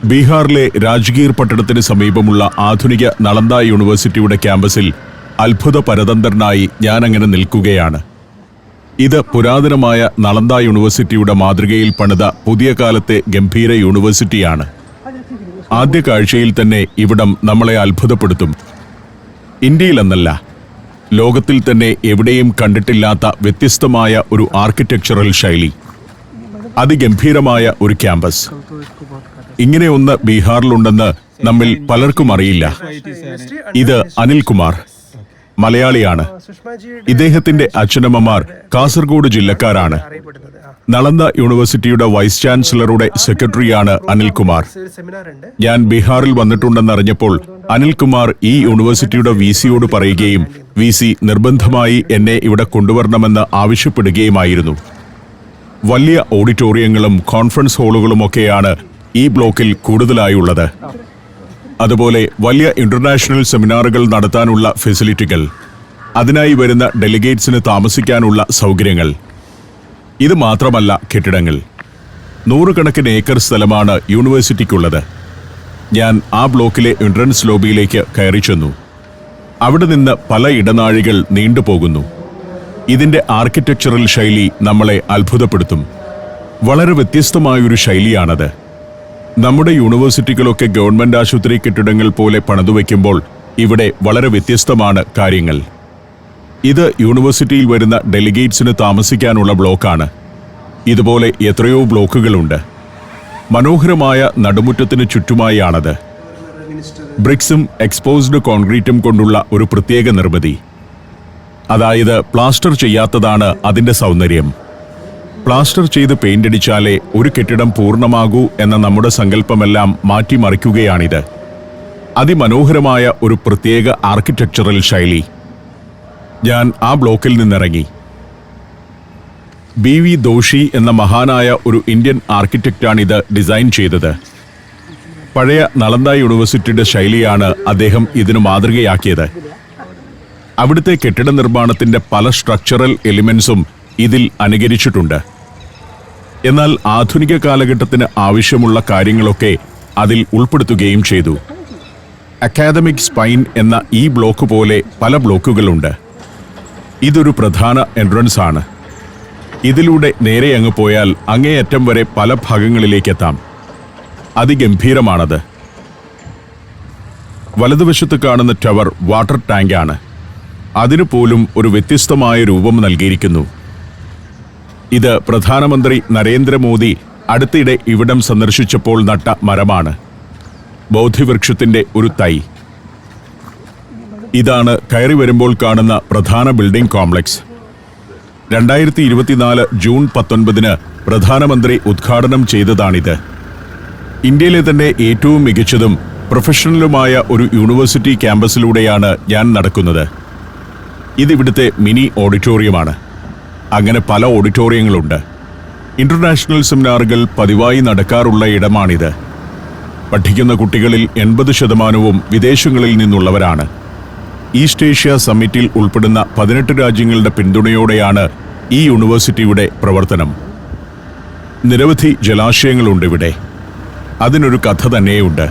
ബീഹാറിലെ രാജ്ഗീർ പട്ടണത്തിന് സമീപമുള്ള ആധുനിക നളന്ദ യൂണിവേഴ്സിറ്റിയുടെ ക്യാമ്പസിൽ അത്ഭുത പരതന്ത്രനായി ഞാനങ്ങനെ നിൽക്കുകയാണ്. ഇത് പുരാതനമായ നളന്ദ യൂണിവേഴ്സിറ്റിയുടെ മാതൃകയിൽ പണിത പുതിയ കാലത്തെ ഗംഭീര യൂണിവേഴ്സിറ്റിയാണ്. ആദ്യ കാഴ്ചയിൽ തന്നെ ഇവിടം നമ്മളെ അത്ഭുതപ്പെടുത്തും. ഇന്ത്യയിലെന്നല്ല, ലോകത്തിൽ തന്നെ എവിടെയും കണ്ടിട്ടില്ലാത്ത വ്യത്യസ്തമായ ഒരു ആർക്കിടെക്ചറൽ ശൈലി, അതിഗംഭീരമായ ഒരു ക്യാമ്പസ്. ഇങ്ങനെ ഒന്ന് ബീഹാറിലുണ്ടെന്ന് നമ്മിൽ പലർക്കും അറിയില്ല. ഇത് അനിൽകുമാർ, മലയാളിയാണ്. ഇദ്ദേഹത്തിന്റെ അച്ഛനമ്മമാർ കാസർഗോഡ് ജില്ലക്കാരാണ്. നളന്ദ യൂണിവേഴ്സിറ്റിയുടെ വൈസ് ചാൻസലറുടെ സെക്രട്ടറിയാണ് അനിൽകുമാർ. ഞാൻ ബീഹാറിൽ വന്നിട്ടുണ്ടെന്നറിഞ്ഞപ്പോൾ അനിൽകുമാർ ഈ യൂണിവേഴ്സിറ്റിയുടെ വിസിയോട് പറയുകയും വിസി നിർബന്ധമായി എന്നെ ഇവിടെ കൊണ്ടുവരണമെന്ന് ആവശ്യപ്പെടുകയുമായിരുന്നു. വലിയ ഓഡിറ്റോറിയങ്ങളും കോൺഫറൻസ് ഹാളുകളുമൊക്കെയാണ് ഈ ബ്ലോക്കിൽ കൂടുതലായുള്ളത്. അതുപോലെ വലിയ ഇന്റർനാഷണൽ സെമിനാറുകൾ നടത്താനുള്ള ഫെസിലിറ്റികൾ, അതിനായി വരുന്ന ഡെലിഗേറ്റ്സിന് താമസിക്കാനുള്ള സൗകര്യങ്ങൾ. ഇത് മാത്രമല്ല കെട്ടിടങ്ങൾ. 100 കണക്കിന് ഏക്കർ സ്ഥലമാണ് യൂണിവേഴ്സിറ്റിക്കുള്ളത്. ഞാൻ ആ ബ്ലോക്കിലെ എൻട്രൻസ് ലോബിയിലേക്ക് കയറി ചെന്നു. അവിടെ നിന്ന് പല ഇടനാഴികൾ നീണ്ടുപോകുന്നു. ഇതിന്റെ ആർക്കിടെക്ചറൽ ശൈലി നമ്മളെ അത്ഭുതപ്പെടുത്തും. വളരെ വ്യത്യസ്തമായൊരു ശൈലിയാണത്. നമ്മുടെ യൂണിവേഴ്സിറ്റികളൊക്കെ ഗവൺമെന്റ് ആശുപത്രി കെട്ടിടങ്ങൾ പോലെ പണിതുവെക്കുമ്പോൾ ഇവിടെ വളരെ വ്യത്യസ്തമാണ് കാര്യങ്ങൾ. ഇത് യൂണിവേഴ്സിറ്റിയിൽ വരുന്ന ഡെലിഗേറ്റ്സിന് താമസിക്കാനുള്ള ബ്ലോക്കാണ്. ഇതുപോലെ എത്രയോ ബ്ലോക്കുകളുണ്ട്. മനോഹരമായ നടുമുറ്റത്തിന് ചുറ്റുമായാണത്. ബ്രിക്സും എക്സ്പോസ്ഡ് കോൺക്രീറ്റും കൊണ്ടുള്ള ഒരു പ്രത്യേക നിർമ്മിതി. അതായത് പ്ലാസ്റ്റർ ചെയ്യാത്തതാണ് അതിന്റെ സൗന്ദര്യം. പ്ലാസ്റ്റർ ചെയ്ത് പെയിന്റ് അടിച്ചാലേ ഒരു കെട്ടിടം പൂർണ്ണമാകൂ എന്ന നമ്മുടെ സങ്കല്പമെല്ലാം മാറ്റിമറിക്കുകയാണിത്. അതിമനോഹരമായ ഒരു പ്രത്യേക ആർക്കിടെക്ചറൽ ശൈലി. ഞാൻ ആ ബ്ലോക്കിൽ നിന്നിറങ്ങി. BV ദോഷി എന്ന മഹാനായ ഒരു ഇന്ത്യൻ ആർക്കിടെക്റ്റാണിത് ഡിസൈൻ ചെയ്തത്. പഴയ നളന്ദ യൂണിവേഴ്സിറ്റിയുടെ ശൈലിയാണ് അദ്ദേഹം ഇതിനു മാതൃകയാക്കിയത്. അവിടുത്തെ കെട്ടിട നിർമ്മാണത്തിന്റെ പല സ്ട്രക്ചറൽ എലിമെന്റ്സും ഇതിൽ അനുകരിച്ചിട്ടുണ്ട്. എന്നാൽ ആധുനിക കാലഘട്ടത്തിന് ആവശ്യമുള്ള കാര്യങ്ങളൊക്കെ അതിൽ ഉൾപ്പെടുത്തുകയും ചെയ്തു. അക്കാദമിക് സ്പൈൻ എന്ന ഈ ബ്ലോക്ക് പോലെ പല ബ്ലോക്കുകളുണ്ട്. ഇതൊരു പ്രധാന എൻട്രൻസ് ആണ്. ഇതിലൂടെ നേരെ അങ്ങ് പോയാൽ അങ്ങേയറ്റം വരെ പല ഭാഗങ്ങളിലേക്കെത്താം. അതിഗംഭീരമാണത്. വലതുവശത്ത് കാണുന്ന ടവർ വാട്ടർ ടാങ്കാണ്. അതിനു പോലും ഒരു വ്യത്യസ്തമായ രൂപം നൽകിയിരിക്കുന്നു. ഇത് പ്രധാനമന്ത്രി നരേന്ദ്രമോദി അടുത്തിടെ ഇവിടം സന്ദർശിച്ചപ്പോൾ നട്ട മരമാണ്. ബോധിവൃക്ഷത്തിന്റെ ഒരു തൈ. ഇതാണ് കയറി വരുമ്പോൾ കാണുന്ന പ്രധാന ബിൽഡിംഗ് കോംപ്ലക്സ്. 2024 ജൂൺ 19 പ്രധാനമന്ത്രി ഉദ്ഘാടനം ചെയ്തതാണിത്. ഇന്ത്യയിലെ തന്നെ ഏറ്റവും മികച്ചതും പ്രൊഫഷണലുമായ ഒരു യൂണിവേഴ്സിറ്റി ക്യാമ്പസിലൂടെയാണ് ഞാൻ നടക്കുന്നത്. ഇതിവിടുത്തെ മിനി ഓഡിറ്റോറിയമാണ്. അങ്ങനെ പല ഓഡിറ്റോറിയങ്ങളുണ്ട്. ഇന്റർനാഷണൽ സെമിനാറുകൾ പതിവായി നടക്കാറുള്ള ഇടമാണിത്. പഠിക്കുന്ന കുട്ടികളിൽ 80% വിദേശങ്ങളിൽ നിന്നുള്ളവരാണ്. ഈസ്റ്റ് ഏഷ്യ സമ്മിറ്റിൽ ഉൾപ്പെടുന്ന 18 രാജ്യങ്ങളുടെ പിന്തുണയോടെയാണ് ഈ യൂണിവേഴ്സിറ്റിയുടെ പ്രവർത്തനം. നിരവധി ജലാശയങ്ങളുണ്ട് ഇവിടെ. അതിനൊരു കഥ തന്നെയുണ്ട്.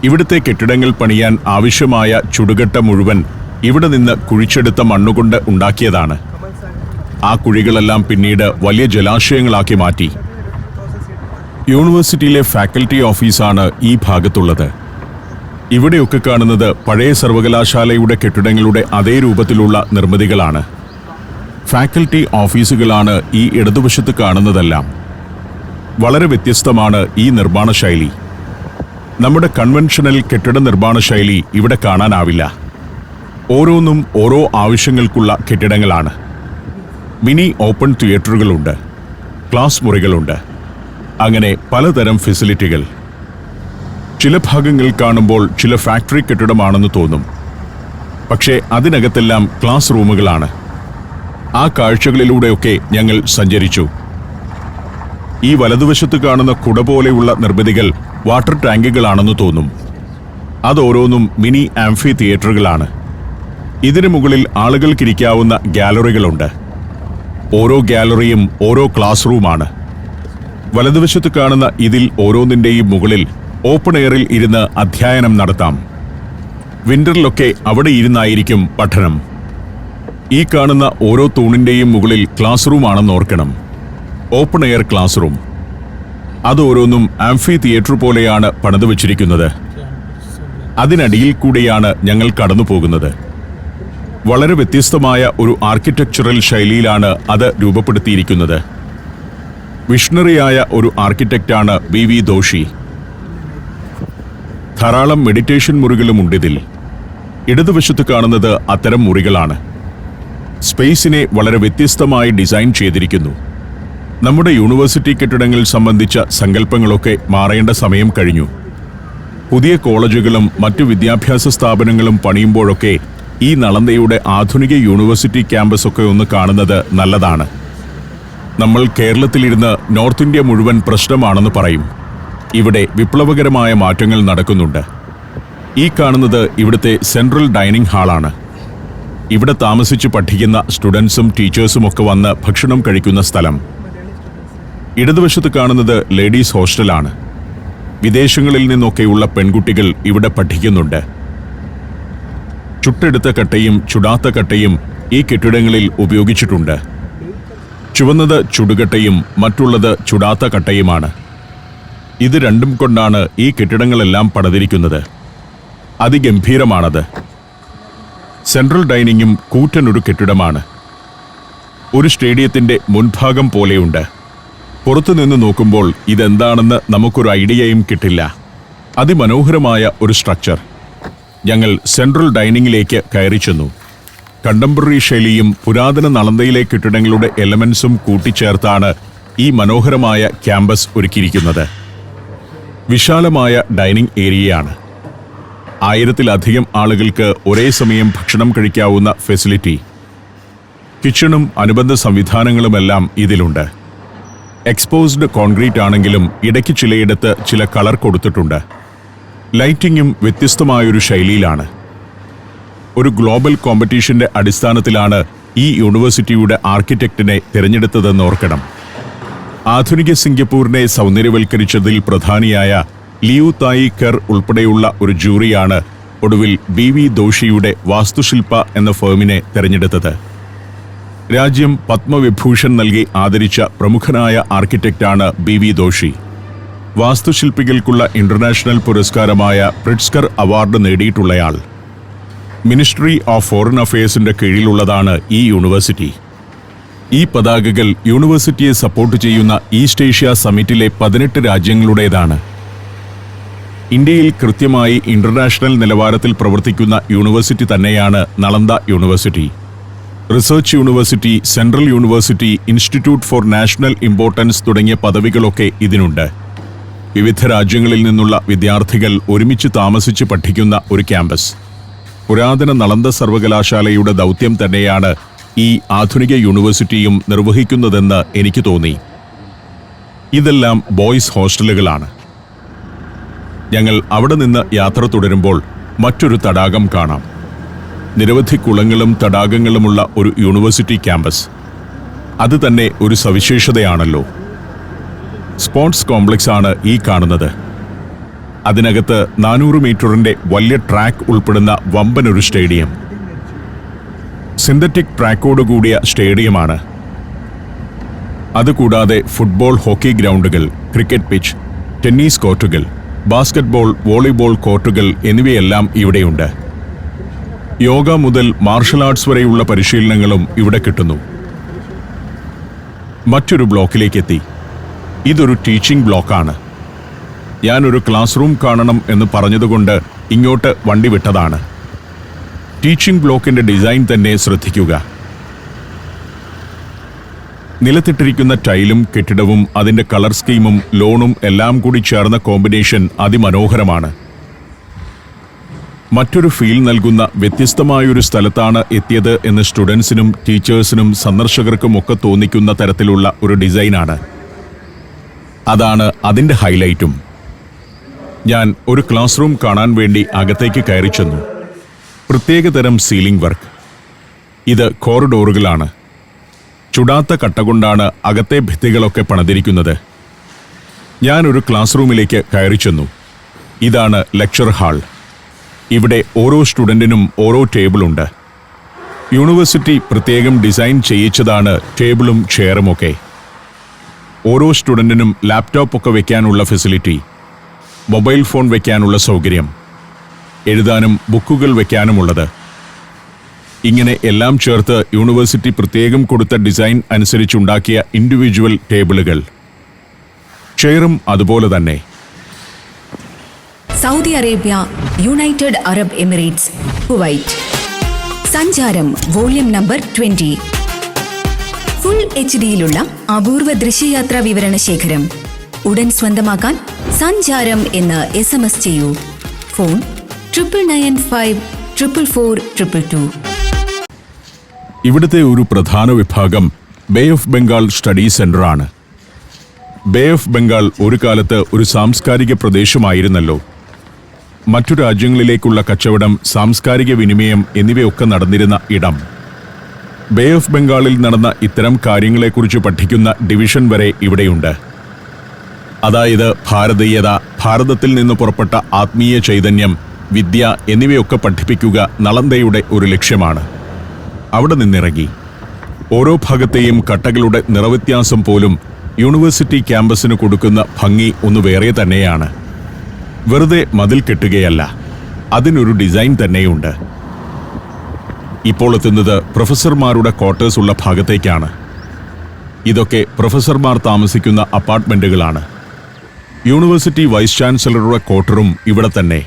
ഇവിടുത്തെ കെട്ടിടങ്ങൾ പണിയാൻ ആവശ്യമായ ചുടുകട്ട മുഴുവൻ ഇവിടെ നിന്ന് കുഴിച്ചെടുത്ത മണ്ണുകൊണ്ട് ഉണ്ടാക്കിയതാണ്. ആ കുഴികളെല്ലാം പിന്നീട് വലിയ ജലാശയങ്ങളാക്കി മാറ്റി. യൂണിവേഴ്സിറ്റിയിലെ ഫാക്കൽറ്റി ഓഫീസാണ് ഈ ഭാഗത്തുള്ളത്. ഇവിടെയൊക്കെ കാണുന്നത് പഴയ സർവകലാശാലയുടെ കെട്ടിടങ്ങളുടെ അതേ രൂപത്തിലുള്ള നിർമ്മിതികളാണ്. ഫാക്കൽറ്റി ഓഫീസുകളാണ് ഈ ഇടതുവശത്ത് കാണുന്നതെല്ലാം. വളരെ വ്യത്യസ്തമാണ് ഈ നിർമ്മാണ ശൈലി. നമ്മുടെ കൺവെൻഷണൽ കെട്ടിട നിർമ്മാണ ശൈലി ഇവിടെ കാണാനാവില്ല. ഓരോന്നും ഓരോ ആവശ്യങ്ങൾക്കുള്ള കെട്ടിടങ്ങളാണ്. മിനി ഓപ്പൺ തിയേറ്ററുകളുണ്ട്, ക്ലാസ് മുറികളുണ്ട്, അങ്ങനെ പലതരം ഫെസിലിറ്റികൾ. ചില ഭാഗങ്ങൾ കാണുമ്പോൾ ചില ഫാക്ടറി കെട്ടിടമാണെന്ന് തോന്നും. പക്ഷേ അതിനകത്തെല്ലാം ക്ലാസ് റൂമുകളാണ്. ആ കാഴ്ചകളിലൂടെയൊക്കെ ഞങ്ങൾ സഞ്ചരിച്ചു. ഈ വലതുവശത്ത് കാണുന്ന കുട പോലെയുള്ള നിർമ്മിതികൾ വാട്ടർ ടാങ്കുകളാണെന്ന് തോന്നും. അതോരോന്നും മിനി ആംഫി തിയേറ്ററുകളാണ്. ഇതിനു മുകളിൽ ആളുകൾക്കിരിക്കാവുന്ന ഗാലറികളുണ്ട്. ഓരോ ഗാലറിയും ഓരോ ക്ലാസ് റൂമാണ്. വലതുവശത്ത് കാണുന്ന ഇതിൽ ഓരോന്നിൻ്റെയും മുകളിൽ ഓപ്പൺ എയറിൽ ഇരുന്ന് അധ്യയനം നടത്താം. വിന്ററിലൊക്കെ അവിടെ ഇരുന്നായിരിക്കും പഠനം. ഈ കാണുന്ന ഓരോ തൂണിന്റെയും മുകളിൽ ക്ലാസ് റൂം ആണെന്ന് ഓർക്കണം. Open air class room. അത് ഓരോന്നും ആംഫി തിയേറ്റർ പോലെയാണ് പണിതു വച്ചിരിക്കുന്നത്. അതിനടിയിൽ കൂടിയാണ് ഞങ്ങൾ കടന്നു പോകുന്നത്. വളരെ വ്യത്യസ്തമായ ഒരു ആർക്കിടെക്ചറൽ ശൈലിയിലാണ് അത് രൂപപ്പെടുത്തിയിരിക്കുന്നത്. വിഷണറിയായ ഒരു ആർക്കിടെക്റ്റാണ് BV ദോഷി. ധാരാളം മെഡിറ്റേഷൻ മുറികളുമുണ്ടിതിൽ. ഇടതുവശത്ത് കാണുന്നത് അത്തരം മുറികളാണ്. സ്പേസിനെ വളരെ വ്യത്യസ്തമായി ഡിസൈൻ ചെയ്തിരിക്കുന്നു. നമ്മുടെ യൂണിവേഴ്സിറ്റി കെട്ടിടങ്ങൾ സംബന്ധിച്ച സങ്കല്പങ്ങളൊക്കെ മാറേണ്ട സമയം കഴിഞ്ഞു. പുതിയ കോളേജുകളും മറ്റു വിദ്യാഭ്യാസ സ്ഥാപനങ്ങളും പണിയുമ്പോഴൊക്കെ ഈ നളന്ദയുടെ ആധുനിക യൂണിവേഴ്സിറ്റി ക്യാമ്പസ് ഒക്കെ ഒന്ന് കാണുന്നത് നല്ലതാണ്. നമ്മൾ കേരളത്തിലിരുന്ന് നോർത്ത് ഇന്ത്യ മുഴുവൻ പ്രശ്നമാണെന്ന് പറയും. ഇവിടെ വിപ്ലവകരമായ മാറ്റങ്ങൾ നടക്കുന്നുണ്ട്. ഈ കാണുന്നത് ഇവിടുത്തെ സെൻട്രൽ ഡൈനിങ് ഹാളാണ്. ഇവിടെ താമസിച്ച് പഠിക്കുന്ന സ്റ്റുഡൻസും ടീച്ചേഴ്സും ഒക്കെ വന്ന് ഭക്ഷണം കഴിക്കുന്ന സ്ഥലം. ഇടതുവശത്ത് കാണുന്നത് ലേഡീസ് ഹോസ്റ്റലാണ്. വിദേശങ്ങളിൽ നിന്നൊക്കെയുള്ള പെൺകുട്ടികൾ ഇവിടെ പഠിക്കുന്നുണ്ട്. ചുട്ടെടുത്ത കട്ടയും ചുടാത്ത കട്ടയും ഈ കെട്ടിടങ്ങളിൽ ഉപയോഗിച്ചിട്ടുണ്ട്. ചുവന്നത് ചുടുകട്ടയും മറ്റുള്ളത് ചുടാത്ത കട്ടയുമാണ്. ഇത് രണ്ടും കൊണ്ടാണ് ഈ കെട്ടിടങ്ങളെല്ലാം പണിതിരിക്കുന്നത്. അതിഗംഭീരമാണത്. സെൻട്രൽ ഡൈനിങ്ങും കൂറ്റനൊരു കെട്ടിടമാണ്. ഒരു സ്റ്റേഡിയത്തിന്റെ മുൻഭാഗം പോലെയുണ്ട്. പുറത്തുനിന്ന് നോക്കുമ്പോൾ ഇതെന്താണെന്ന് നമുക്കൊരു ഐഡിയയും കിട്ടില്ല. അതിമനോഹരമായ ഒരു സ്ട്രക്ചർ. ഞങ്ങൾ സെൻട്രൽ ഡൈനിങ്ങിലേക്ക് കയറി ചെന്നു. കണ്ടംപററി ശൈലിയും പുരാതന നളന്ദയിലെ കെട്ടിടങ്ങളുടെ എലമെന്റ്സും കൂട്ടിച്ചേർത്താണ് ഈ മനോഹരമായ ക്യാമ്പസ് ഒരുക്കിയിരിക്കുന്നത്. വിശാലമായ ഡൈനിങ് ഏരിയയാണ്. 1000-ലധികം ആളുകൾക്ക് ഒരേ സമയം ഭക്ഷണം കഴിക്കാവുന്ന ഫെസിലിറ്റി. കിച്ചണും അനുബന്ധ സംവിധാനങ്ങളുമെല്ലാം ഇതിലുണ്ട്. എക്സ്പോസ്ഡ് കോൺക്രീറ്റ് ആണെങ്കിലും ഇടയ്ക്ക് ചിലയിടത്ത് ചില കളർ കൊടുത്തിട്ടുണ്ട്. ലൈറ്റിങ്ങും വ്യത്യസ്തമായൊരു ശൈലിയിലാണ്. ഒരു ഗ്ലോബൽ കോമ്പറ്റീഷന്റെ അടിസ്ഥാനത്തിലാണ് ഈ യൂണിവേഴ്സിറ്റിയുടെ ആർക്കിടെക്റ്റിനെ തിരഞ്ഞെടുത്തതെന്ന് ഓർക്കണം. ആധുനിക സിംഗപ്പൂരിനെ സൗന്ദര്യവൽക്കരിച്ചതിൽ പ്രധാനിയായ ലിയു തായി കെർ ഉൾപ്പെടെയുള്ള ഒരു ജൂറിയാണ് ഒടുവിൽ BV ദോഷിയുടെ വാസ്തുശില്പ എന്ന ഫേമിനെ തിരഞ്ഞെടുത്തത്. രാജ്യം പത്മവിഭൂഷൺ നൽകി ആദരിച്ച പ്രമുഖനായ ആർക്കിടെക്റ്റാണ് BV ദോഷി. വാസ്തുശില്പികൾക്കുള്ള ഇന്റർനാഷണൽ പുരസ്കാരമായ പ്രിറ്റ്സ്കർ അവാർഡ് നേടിയിട്ടുള്ളയാൾ. മിനിസ്ട്രി ഓഫ് ഫോറിൻ അഫയേഴ്സിന്റെ കീഴിലുള്ളതാണ് ഈ യൂണിവേഴ്സിറ്റി. ഈ പതാകകൾ യൂണിവേഴ്സിറ്റിയെ സപ്പോർട്ട് ചെയ്യുന്ന ഈസ്റ്റ് ഏഷ്യ സമിറ്റിലെ 18 രാജ്യങ്ങളുടേതാണ്. ഇന്ത്യയിൽ കൃത്യമായി ഇന്റർനാഷണൽ നിലവാരത്തിൽ പ്രവർത്തിക്കുന്ന യൂണിവേഴ്സിറ്റി തന്നെയാണ് Nalanda university. Research university, central university, institute for national importance തുടങ്ങിയ പദവികളൊക്കെ ഇതിനുണ്ട്. വിവിധ രാജ്യങ്ങളിൽ നിന്നുള്ള വിദ്യാർത്ഥികൾ ഒരുമിച്ച് താമസിച്ച് പഠിക്കുന്ന ഒരു ക്യാമ്പസ്. പുരാതന നളന്ദ സർവകലാശാലയുടെ ദൗത്യം തന്നെയാണ് ഈ ആധുനിക യൂണിവേഴ്സിറ്റിയും നിർവഹിക്കുന്നതെന്ന് എനിക്ക് തോന്നി. ഇതെല്ലാം ബോയ്സ് ഹോസ്റ്റലുകളാണ്. ഞങ്ങൾ അവിടെ നിന്ന് യാത്ര തുടരുമ്പോൾ മറ്റൊരു തടാകം കാണാം. നിരവധി കുളങ്ങളും തടാകങ്ങളുമുള്ള ഒരു യൂണിവേഴ്സിറ്റി ക്യാമ്പസ്. അത് തന്നെ ഒരു സവിശേഷതയാണല്ലോ. സ്പോർട്സ് കോംപ്ലക്സ് ആണ് ഈ കാണുന്നത്. അതിനകത്ത് 400 മീറ്ററിന്റെ വലിയ ട്രാക്ക് ഉൾപ്പെടുന്ന വമ്പനൊരു സ്റ്റേഡിയം. സിന്തറ്റിക് ട്രാക്കോടുകൂടിയ സ്റ്റേഡിയമാണ്. അതുകൂടാതെ ഫുട്ബോൾ, ഹോക്കി ഗ്രൗണ്ടുകൾ, ക്രിക്കറ്റ് പിച്ച്, ടെന്നീസ് കോർട്ടുകൾ, ബാസ്കറ്റ്ബോൾ, വോളിബോൾ കോർട്ടുകൾ എന്നിവയെല്ലാം ഇവിടെയുണ്ട്. യോഗ മുതൽ മാർഷൽ ആർട്സ് വരെയുള്ള പരിശീലനങ്ങളും ഇവിടെ കിട്ടുന്നു. മറ്റൊരു ബ്ലോക്കിലേക്കെത്തി. ഇതൊരു ടീച്ചിങ് ബ്ലോക്കാണ്. ഞാനൊരു ക്ലാസ് റൂം കാണണം എന്ന് പറഞ്ഞതുകൊണ്ട് ഇങ്ങോട്ട് വണ്ടി വിട്ടതാണ്. ടീച്ചിങ് ബ്ലോക്കിന്റെ ഡിസൈൻ തന്നെ ശ്രദ്ധിക്കുക. നിലത്തിട്ടിരിക്കുന്ന ടൈലും കെട്ടിടവും അതിന്റെ കളർ സ്കീമും ലോണും എല്ലാം കൂടി ചേർന്ന കോമ്പിനേഷൻ അതിമനോഹരമാണ്. മറ്റൊരു ഫീൽ നൽകുന്ന വ്യത്യസ്തമായൊരു സ്ഥലത്താണ് എത്തിയത് എന്ന് സ്റ്റുഡൻസിനും ടീച്ചേഴ്സിനും സന്ദർശകർക്കും ഒക്കെ തോന്നിക്കുന്ന തരത്തിലുള്ള ഒരു ഡിസൈനാണ്. അതാണ് അതിന്റെ ഹൈലൈറ്റും. ഞാൻ ഒരു ക്ലാസ് റൂം കാണാൻ വേണ്ടി അകത്തേക്ക് കയറി ചെന്നു. പ്രത്യേകതരം സീലിംഗ് വർക്ക്. ഇത് കോറിഡോറുകളാണ്. ചുടാത്ത കട്ട കൊണ്ടാണ് അകത്തെ ഭിത്തികളൊക്കെ പണിതിരിക്കുന്നത്. ഞാനൊരു ക്ലാസ് റൂമിലേക്ക് കയറി ചെന്നു. ഇതാണ് ലെക്ചർ ഹാൾ. ഇവിടെ ഓരോ സ്റ്റുഡൻറ്റിനും ഓരോ ടേബിളുണ്ട്. യൂണിവേഴ്സിറ്റി പ്രത്യേകം ഡിസൈൻ ചെയ്യിച്ചതാണ് ടേബിളും ചെയറുമൊക്കെ. ഓരോ സ്റ്റുഡൻറ്റിനും ലാപ്ടോപ്പ് ഒക്കെ വെക്കാനുള്ള ഫെസിലിറ്റി, മൊബൈൽ ഫോൺ വെക്കാനുള്ള സൗകര്യം, എഴുതാനും ബുക്കുകൾ വെക്കാനുമുള്ളത്. ഇങ്ങനെ എല്ലാം ചേർത്ത് യൂണിവേഴ്സിറ്റി പ്രത്യേകം കൊടുത്ത ഡിസൈൻ അനുസരിച്ചുണ്ടാക്കിയ ഇൻഡിവിജ്വൽ ടേബിളുകൾ. ചെയറും അതുപോലെ തന്നെ. Saudi Arabia, United Arab Emirates, Kuwait. സഞ്ചാരം വോള്യം നമ്പർ 20. ഫുൾ HD-യിലുള്ള അപൂർവ ദൃശ്യയാത്രാ വിവരണ ശേഖരം. ഉടൻ സ്വന്തമാക്കാൻ സഞ്ചാരം എന്ന് SMS ചെയ്യൂ. ഫോൺ 9995444222. ഇവിടുത്തെ ഒരു പ്രധാന വിഭാഗം ബേ ഓഫ് ബംഗാൾ സ്റ്റഡി സെന്ററാണ്. ബേ ഓഫ് ബംഗാൾ ഒരു കാലത്ത് ഒരു സാംസ്കാരിക പ്രദേശമായിരുന്നല്ലോ. മറ്റു രാജ്യങ്ങളിലേക്കുള്ള കച്ചവടം, സാംസ്കാരിക വിനിമയം എന്നിവയൊക്കെ നടന്നിരുന്ന ഇടം. ബേ ഓഫ് ബംഗാളിൽ നടന്ന ഇത്തരം കാര്യങ്ങളെക്കുറിച്ച് പഠിക്കുന്ന ഡിവിഷൻ വരെ ഇവിടെയുണ്ട്. അതായത് ഭാരതീയത, ഭാരതത്തിൽ നിന്ന് പുറപ്പെട്ട ആത്മീയ ചൈതന്യം, വിദ്യ എന്നിവയൊക്കെ പഠിപ്പിക്കുക നളന്ദയുടെ ഒരു ലക്ഷ്യമാണ്. അവിടെ നിന്നിറങ്ങി ഓരോ ഭാഗത്തെയും കട്ടകളുടെ നിറവ്യത്യാസം പോലും യൂണിവേഴ്സിറ്റി ക്യാമ്പസിന് കൊടുക്കുന്ന ഭംഗി ഒന്ന് വേറെ തന്നെയാണ്. വെറുതെ മതിൽ കെട്ടുകയല്ല, അതിനൊരു ഡിസൈൻ തന്നെയുണ്ട്. ഇപ്പോൾ എത്തുന്നത് പ്രൊഫസർമാരുടെ ക്വാർട്ടേഴ്സ് ഉള്ള ഭാഗത്തേക്കാണ്. ഇതൊക്കെ പ്രൊഫസർമാർ താമസിക്കുന്ന അപ്പാർട്ട്മെന്റുകളാണ്. യൂണിവേഴ്സിറ്റി വൈസ് ചാൻസലറുടെ ക്വാർട്ടറും ഇവിടെ തന്നെ.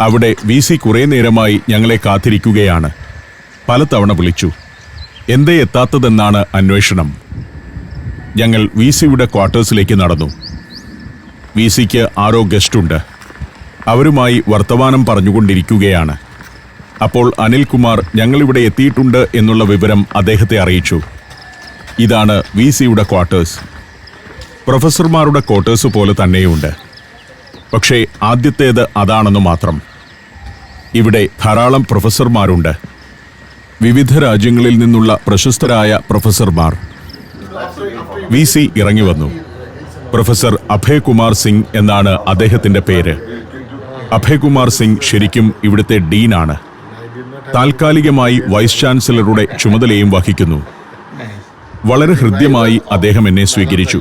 അവിടെ VC കുറേ നേരമായി ഞങ്ങളെ കാത്തിരിക്കുകയാണ്. പലതവണ വിളിച്ചു. എന്തേ എത്താത്തതെന്നാണ് അന്വേഷണം. ഞങ്ങൾ VCയുടെ ക്വാർട്ടേഴ്സിലേക്ക് നടന്നു. VCക്ക് ആരോ ഗസ്റ്റുണ്ട്. അവരുമായി വർത്തമാനം പറഞ്ഞുകൊണ്ടിരിക്കുകയാണ്. അപ്പോൾ അനിൽകുമാർ ഞങ്ങളിവിടെ എത്തിയിട്ടുണ്ട് എന്നുള്ള വിവരം അദ്ദേഹത്തെ അറിയിച്ചു. ഇതാണ് VCയുടെ ക്വാർട്ടേഴ്സ്. പ്രൊഫസർമാരുടെ ക്വാർട്ടേഴ്സ് പോലെ തന്നെയുണ്ട്. പക്ഷേ ആദ്യത്തേത് അതാണെന്ന് മാത്രം. ഇവിടെ ധാരാളം പ്രൊഫസർമാരുണ്ട്. വിവിധ രാജ്യങ്ങളിൽ നിന്നുള്ള പ്രശസ്തരായ പ്രൊഫസർമാർ. VC ഇറങ്ങി വന്നു. പ്രൊഫസർ അഭയ് കുമാർ സിംഗ് എന്നാണ് അദ്ദേഹത്തിന്റെ പേര്. അഭയ് കുമാർ സിംഗ് ശരിക്കും ഇവിടുത്തെ ഡീനാണ്. താൽക്കാലികമായി വൈസ് ചാൻസലറുടെ ചുമതലയും വഹിക്കുന്നു. വളരെ ഹൃദ്യമായി അദ്ദേഹം എന്നെ സ്വീകരിച്ചു.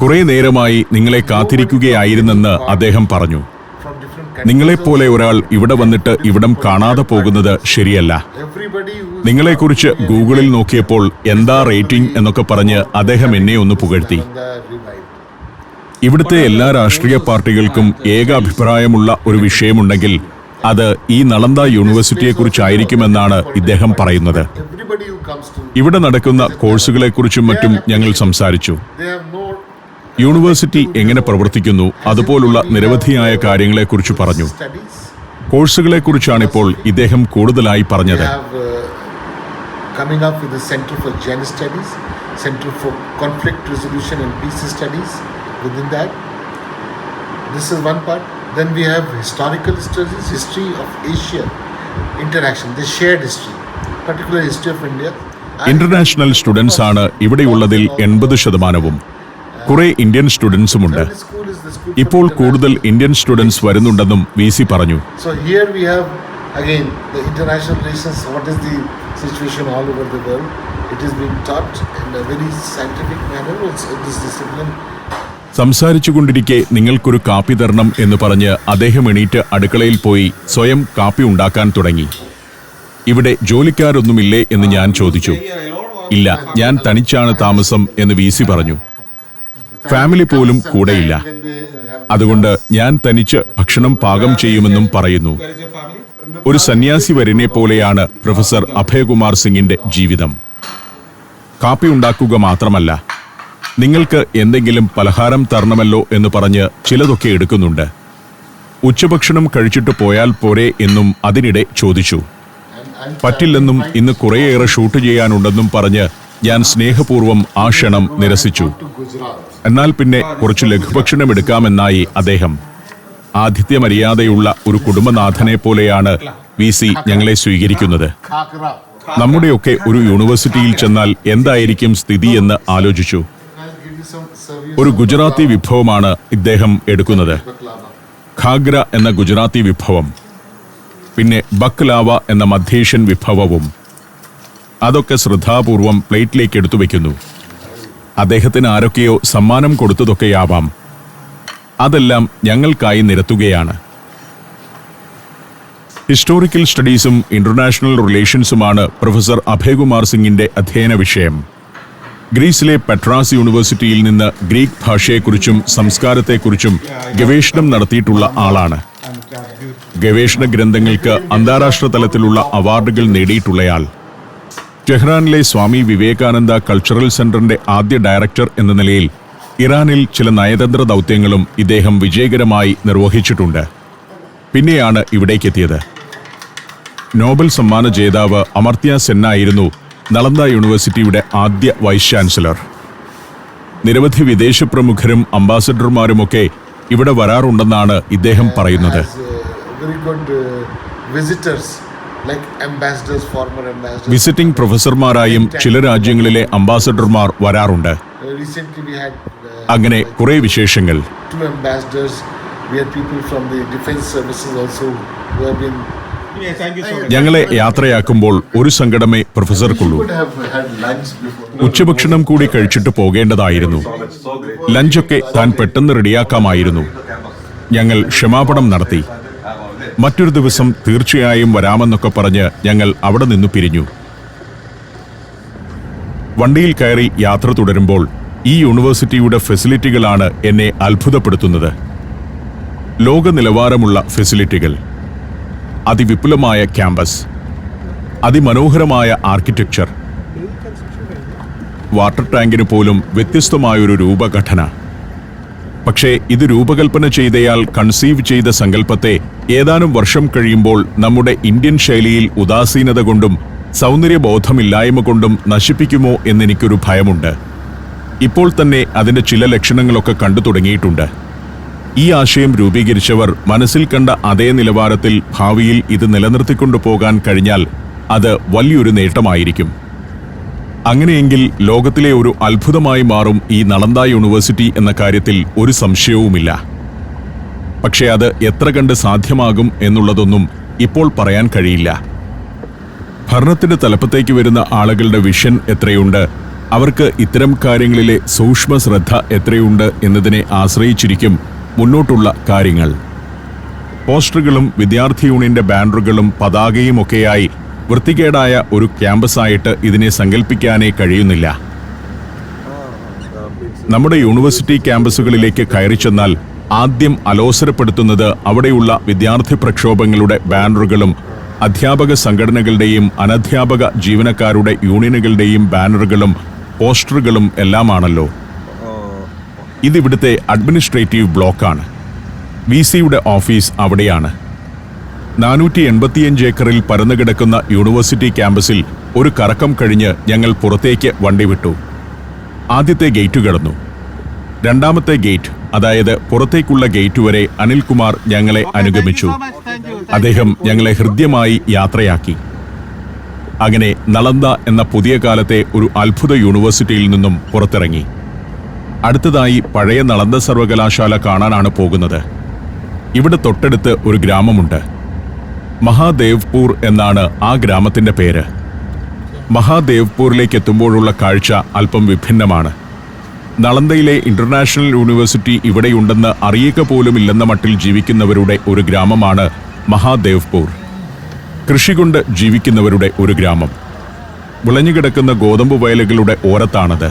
കുറേ നേരമായി നിങ്ങളെ കാത്തിരിക്കുകയായിരുന്നെന്ന് അദ്ദേഹം പറഞ്ഞു. നിങ്ങളെപ്പോലെ ഒരാൾ ഇവിടെ വന്നിട്ട് ഇവിടം കാണാതെ പോകുന്നത് ശരിയല്ല. നിങ്ങളെക്കുറിച്ച് ഗൂഗിളിൽ നോക്കിയപ്പോൾ എന്താ റേറ്റിംഗ് എന്നൊക്കെ പറഞ്ഞ് അദ്ദേഹം എന്നെ ഒന്ന് പുകഴ്ത്തി. ഇവിടുത്തെ എല്ലാ രാഷ്ട്രീയ പാർട്ടികൾക്കും ഏക അഭിപ്രായമുള്ള ഒരു വിഷയമുണ്ടെങ്കിൽ അത് ഈ നളന്ദ യൂണിവേഴ്സിറ്റിയെക്കുറിച്ചായിരിക്കുമെന്നാണ് ഇദ്ദേഹം പറയുന്നത്. ഇവിടെ നടക്കുന്ന കോഴ്സുകളെക്കുറിച്ചും മറ്റും ഞങ്ങൾ സംസാരിച്ചു. യൂണിവേഴ്സിറ്റി എങ്ങനെ പ്രവർത്തിക്കുന്നു, അതുപോലുള്ള നിരവധിയായ കാര്യങ്ങളെക്കുറിച്ച് പറഞ്ഞു. കോഴ്സുകളെക്കുറിച്ചാണിപ്പോൾ ഇദ്ദേഹം കൂടുതലായി പറഞ്ഞത്. Then we have historical studies, history of Asia, interaction, the shared history, particular history of India. International students ആണ് ഇവിടെയുള്ളതിൽ 80%. കുറെ ഇന്ത്യൻ സ്റ്റുഡൻസുമുണ്ട്. ഇപ്പോൾ കൂടുതൽ ഇന്ത്യൻ സ്റ്റുഡൻസ് വരുന്നുണ്ടെന്നും VC പറഞ്ഞു. So here we have again the international relations. What is the situation all over the world? It is being taught in a very scientific manner. Also, this discipline. സംസാരിച്ചുകൊണ്ടിരിക്കെ നിങ്ങൾക്കൊരു കാപ്പി തരണം എന്ന് പറഞ്ഞ് അദ്ദേഹം എണീറ്റ് അടുക്കളയിൽ പോയി സ്വയം കാപ്പി ഉണ്ടാക്കാൻ തുടങ്ങി. ഇവിടെ ജോലിക്കാരൊന്നുമില്ലേ എന്ന് ഞാൻ ചോദിച്ചു. ഇല്ല, ഞാൻ തനിച്ചാണ് താമസം എന്ന് VC പറഞ്ഞു. ഫാമിലി പോലും കൂടെയില്ല. അതുകൊണ്ട് ഞാൻ തനിച്ച് ഭക്ഷണം പാകം ചെയ്യുമെന്നും പറയുന്നു. ഒരു സന്യാസി വരനെ പോലെയാണ് പ്രൊഫസർ അഭയകുമാർ സിംഗിന്റെ ജീവിതം. കാപ്പി ഉണ്ടാക്കുക മാത്രമല്ല, നിങ്ങൾക്ക് എന്തെങ്കിലും പലഹാരം തരണമല്ലോ എന്ന് പറഞ്ഞ് ചിലതൊക്കെ എടുക്കുന്നുണ്ട്. ഉച്ചഭക്ഷണം കഴിച്ചിട്ട് പോയാൽ പോരെ എന്നും അതിനിടെ ചോദിച്ചു. പറ്റില്ലെന്നും ഇന്ന് കുറേയേറെ ഷൂട്ട് ചെയ്യാനുണ്ടെന്നും പറഞ്ഞ് ഞാൻ സ്നേഹപൂർവ്വം ആ ക്ഷണം നിരസിച്ചു. എന്നാൽ പിന്നെ കുറച്ച് ലഘുഭക്ഷണം എടുക്കാമെന്നായി അദ്ദേഹം. ആതിഥ്യമര്യാദയുള്ള ഒരു കുടുംബനാഥനെ പോലെയാണ് VC ഞങ്ങളെ സ്വീകരിക്കുന്നത്. നമ്മുടെയൊക്കെ ഒരു യൂണിവേഴ്സിറ്റിയിൽ ചെന്നാൽ എന്തായിരിക്കും സ്ഥിതിയെന്ന് ആലോചിച്ചു. ഒരു ഗുജറാത്തി വിഭവമാണ് ഇദ്ദേഹം എടുക്കുന്നത്. ഖാഗ്ര എന്ന ഗുജറാത്തി വിഭവം, പിന്നെ ബക്ലാവ എന്ന മധ്യേഷ്യൻ വിഭവവും. അതൊക്കെ ശ്രദ്ധാപൂർവം പ്ലേറ്റിലേക്ക് എടുത്തു വയ്ക്കുന്നു. അദ്ദേഹത്തിന് ആരൊക്കെയോ സമ്മാനം കൊടുത്തതൊക്കെയാവാം. അതെല്ലാം ഞങ്ങൾക്കായി നിരത്തുകയാണ്. ഹിസ്റ്റോറിക്കൽ സ്റ്റഡീസും ഇന്റർനാഷണൽ റിലേഷൻസുമാണ് പ്രൊഫസർ അഭയ്കുമാർ സിംഗിന്റെ അധ്യയന വിഷയം. ഗ്രീസിലെ പെട്രാസ് യൂണിവേഴ്സിറ്റിയിൽ നിന്ന് ഗ്രീക്ക് ഭാഷയെക്കുറിച്ചും സംസ്കാരത്തെക്കുറിച്ചും ഗവേഷണം നടത്തിയിട്ടുള്ള ആളാണ്. ഗവേഷണ ഗ്രന്ഥങ്ങൾക്ക് അന്താരാഷ്ട്ര തലത്തിലുള്ള അവാർഡുകൾ നേടിയിട്ടുള്ളയാൾ. ടെഹ്റാനിലെ സ്വാമി വിവേകാനന്ദ കൾച്ചറൽ സെന്ററിന്റെ ആദ്യ ഡയറക്ടർ എന്ന നിലയിൽ ഇറാനിൽ ചില നയതന്ത്ര ദൗത്യങ്ങളും ഇദ്ദേഹം വിജയകരമായി നിർവഹിച്ചിട്ടുണ്ട്. പിന്നെയാണ് ഇവിടേക്കെത്തിയത്. നോബൽ സമ്മാന ജേതാവ് അമർത്യ സെൻ ആയിരുന്നു നളന്ദ യൂണിവേഴ്സിറ്റിയുടെ ആദ്യ വൈസ് ചാൻസലർ. നിരവധി വിദേശ പ്രമുഖരും അംബാസഡർമാരുമൊക്കെ ഇവിടെ വരാറുണ്ടെന്നാണ് ഇദ്ദേഹം പറയുന്നത്. വിസിറ്റിംഗ് പ്രൊഫസർമാരായും ചില രാജ്യങ്ങളിലെ അംബാസഡർമാർ വരാറുണ്ട്. അങ്ങനെ കുറെ വിശേഷങ്ങൾ. ഞങ്ങളെ യാത്രയാക്കുമ്പോൾ ഒരു സങ്കടമേ പ്രൊഫസർക്കുള്ളൂ. ഉച്ചഭക്ഷണം കൂടി കഴിച്ചിട്ട് പോകേണ്ടതായിരുന്നു. ലഞ്ചൊക്കെ താൻ പെട്ടെന്ന് റെഡിയാക്കാമായിരുന്നു. ഞങ്ങൾ ക്ഷമാപണം നടത്തി. മറ്റൊരു ദിവസം തീർച്ചയായും വരാമെന്നൊക്കെ പറഞ്ഞ് ഞങ്ങൾ അവിടെ നിന്നു പിരിഞ്ഞു. വണ്ടിയിൽ കയറി യാത്ര തുടരുമ്പോൾ ഈ യൂണിവേഴ്സിറ്റിയുടെ ഫെസിലിറ്റികളാണ് എന്നെ അത്ഭുതപ്പെടുത്തുന്നത്. ലോക നിലവാരമുള്ള ഫെസിലിറ്റികൾ, അതിവിപുലമായ ക്യാമ്പസ്, അതിമനോഹരമായ ആർക്കിടെക്ചർ, വാട്ടർ ടാങ്കിന് പോലും വ്യത്യസ്തമായൊരു രൂപഘടന. പക്ഷേ ഇത് രൂപകൽപ്പന ചെയ്തയാൾ കൺസീവ് ചെയ്ത സങ്കല്പത്തെ ഏതാനും വർഷം കഴിയുമ്പോൾ നമ്മുടെ ഇന്ത്യൻ ശൈലിയിൽ ഉദാസീനത കൊണ്ടും സൗന്ദര്യബോധമില്ലായ്മ കൊണ്ടും നശിപ്പിക്കുമോ എന്നെനിക്കൊരു ഭയമുണ്ട്. ഇപ്പോൾ തന്നെ അതിന്റെ ചില ലക്ഷണങ്ങളൊക്കെ കണ്ടു തുടങ്ങിയിട്ടുണ്ട്. ഈ ആശയം രൂപീകരിച്ചവർ മനസ്സിൽ കണ്ട അതേ നിലവാരത്തിൽ ഭാവിയിൽ ഇത് നിലനിർത്തിക്കൊണ്ടു പോകാൻ കഴിഞ്ഞാൽ അത് വലിയൊരു നേട്ടമായിരിക്കും. അങ്ങനെയെങ്കിൽ ലോകത്തിലെ ഒരു അത്ഭുതമായി മാറും ഈ നളന്ദ യൂണിവേഴ്സിറ്റി എന്ന കാര്യത്തിൽ ഒരു സംശയവുമില്ല. പക്ഷേ അത് എത്ര കണ്ട് സാധ്യമാകും എന്നുള്ളതൊന്നും ഇപ്പോൾ പറയാൻ കഴിയില്ല. ഭരണത്തിന്റെ തലപ്പത്തേക്ക് വരുന്ന ആളുകളുടെ വിഷൻ എത്രയുണ്ട്, അവർക്ക് ഇത്തരം കാര്യങ്ങളിലെ സൂക്ഷ്മ ശ്രദ്ധ എത്രയുണ്ട് എന്നതിനെ ആശ്രയിച്ചിരിക്കും മുന്നോട്ടുള്ള കാര്യങ്ങൾ. പോസ്റ്ററുകളും വിദ്യാർത്ഥി യൂണിയന്റെ ബാനറുകളും പതാകയുമൊക്കെയായി വൃത്തികേടായ ഒരു ക്യാമ്പസായിട്ട് ഇതിനെ സങ്കല്പിക്കാനേ കഴിയുന്നില്ല. നമ്മുടെ യൂണിവേഴ്സിറ്റി ക്യാമ്പസുകളിലേക്ക് കയറി ചെന്നാൽ ആദ്യം അലോസരപ്പെടുത്തുന്നത് അവിടെയുള്ള വിദ്യാർത്ഥി പ്രക്ഷോഭങ്ങളുടെ ബാനറുകളും അധ്യാപക സംഘടനകളുടെയും അനധ്യാപക ജീവനക്കാരുടെ യൂണിയനുകളുടെയും ബാനറുകളും പോസ്റ്ററുകളും എല്ലാമാണല്ലോ. ഇതിവിടുത്തെ അഡ്മിനിസ്ട്രേറ്റീവ് ബ്ലോക്കാണ്. VC-യുടെ ഓഫീസ് അവിടെയാണ്. 485 ഏക്കറിൽ പരന്നുകിടക്കുന്ന യൂണിവേഴ്സിറ്റി ക്യാമ്പസിൽ ഒരു കറക്കം കഴിഞ്ഞ് ഞങ്ങൾ പുറത്തേക്ക് വണ്ടി വിട്ടു. ആദ്യത്തെ ഗേറ്റ് കടന്നു. രണ്ടാമത്തെ ഗേറ്റ്, അതായത് പുറത്തേക്കുള്ള ഗേറ്റ് വരെ അനിൽകുമാർ ഞങ്ങളെ അനുഗമിച്ചു. അദ്ദേഹം ഞങ്ങളെ ഹൃദ്യമായി യാത്രയാക്കി. അങ്ങനെ നളന്ദ എന്ന പുതിയ കാലത്തെ ഒരു അത്ഭുത യൂണിവേഴ്സിറ്റിയിൽ നിന്നും പുറത്തിറങ്ങി. അടുത്തതായി പഴയ നളന്ദ സർവകലാശാല കാണാനാണ് പോകുന്നത്. ഇവിടെ തൊട്ടടുത്ത് ഒരു ഗ്രാമമുണ്ട്. മഹാദേവ്പൂർ എന്നാണ് ആ ഗ്രാമത്തിന്റെ പേര്. മഹാദേവ്പൂരിലേക്ക് എത്തുമ്പോഴുള്ള കാഴ്ച അല്പം വിഭിന്നമാണ്. നളന്ദയിലെ ഇന്റർനാഷണൽ യൂണിവേഴ്സിറ്റി ഇവിടെയുണ്ടെന്ന് അറിയുക പോലുമില്ലെന്ന മട്ടിൽ ജീവിക്കുന്നവരുടെ ഒരു ഗ്രാമമാണ് മഹാദേവ്പൂർ. കൃഷി കൊണ്ട് ജീവിക്കുന്നവരുടെ ഒരു ഗ്രാമം. വിളഞ്ഞുകിടക്കുന്ന ഗോതമ്പ് വയലുകളുടെ ഓരത്താണത്.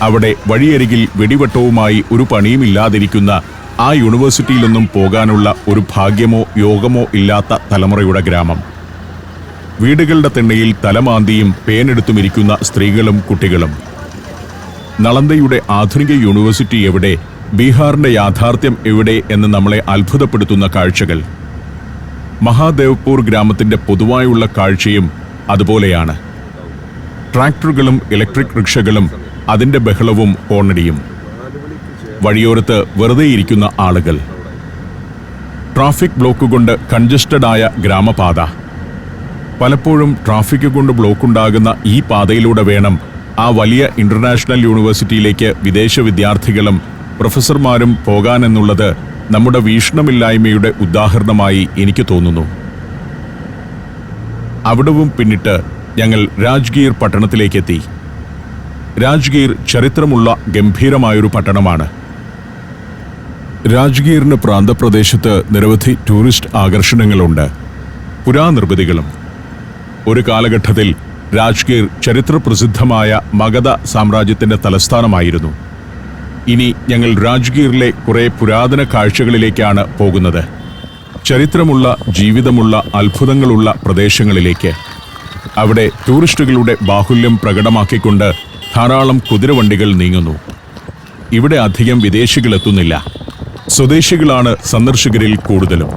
അവിടെ വഴിയരികിൽ വെടിവെട്ടവുമായി ഒരു പണിയുമില്ലാതിരിക്കുന്ന ആ യൂണിവേഴ്സിറ്റിയിലൊന്നും പോകാനുള്ള ഒരു ഭാഗ്യമോ യോഗമോ ഇല്ലാത്ത തലമുറയുടെ ഗ്രാമം. വീടുകളുടെ തിണ്ണയിൽ തലമാന്തിയും പേനെടുത്തുമിരിക്കുന്ന സ്ത്രീകളും കുട്ടികളും. നളന്ദയുടെ ആധുനിക യൂണിവേഴ്സിറ്റി എവിടെ, ബീഹാറിന്റെ യാഥാർത്ഥ്യം എവിടെ എന്ന് നമ്മളെ അത്ഭുതപ്പെടുത്തുന്ന കാഴ്ചകൾ. മഹാദേവ്പൂർ ഗ്രാമത്തിന്റെ പൊതുവായുള്ള കാഴ്ചയും അതുപോലെയാണ്. ട്രാക്ടറുകളും ഇലക്ട്രിക് റിക്ഷകളും അതിന്റെ ബഹളവും ഹോണടിയും. വഴിയോരത്ത് വെറുതെയിരിക്കുന്ന ആളുകൾ. ട്രാഫിക് ബ്ലോക്ക് കൊണ്ട് കൺജസ്റ്റഡായ ഗ്രാമപാത. പലപ്പോഴും ട്രാഫിക് കൊണ്ട് ബ്ലോക്കുണ്ടാകുന്ന ഈ പാതയിലൂടെ വേണം ആ വലിയ ഇന്റർനാഷണൽ യൂണിവേഴ്സിറ്റിയിലേക്ക് വിദേശ വിദ്യാർത്ഥികളും പ്രൊഫസർമാരും പോകാനെന്നുള്ളത് നമ്മുടെ വീക്ഷണമില്ലായ്മയുടെ ഉദാഹരണമായി എനിക്ക് തോന്നുന്നു. അവിടവും പിന്നിട്ട് ഞങ്ങൾ രാജ്ഗീർ പട്ടണത്തിലേക്കെത്തി. രാജ്ഗീർ ചരിത്രമുള്ള ഗംഭീരമായൊരു പട്ടണമാണ്. രാജ്ഗീറിന് പ്രാന്തപ്രദേശത്ത് നിരവധി ടൂറിസ്റ്റ് ആകർഷണങ്ങളുണ്ട്, പുരാനിർമ്മിതികളും. ഒരു കാലഘട്ടത്തിൽ രാജ്ഗീർ ചരിത്രപ്രസിദ്ധമായ മഗധ സാമ്രാജ്യത്തിന്റെ തലസ്ഥാനമായിരുന്നു. ഇനി ഞങ്ങൾ രാജ്ഗീറിലെ കുറെ പുരാതന കാഴ്ചകളിലേക്കാണ് പോകുന്നത്. ചരിത്രമുള്ള, ജീവിതമുള്ള, അത്ഭുതങ്ങളുള്ള പ്രദേശങ്ങളിലേക്ക്. അവിടെ ടൂറിസ്റ്റുകളുടെ ബാഹുല്യം പ്രകടമാക്കിക്കൊണ്ട് ധാരാളം കുതിരവണ്ടികൾ നീങ്ങുന്നു. ഇവിടെ അധികം വിദേശികളെത്തുന്നില്ല. സ്വദേശികളാണ് സന്ദർശകരിൽ കൂടുതലും.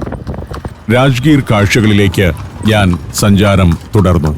രാജ്ഗീർ കാഴ്ചകളിലേക്ക് ഞാൻ സഞ്ചാരം തുടർന്നു.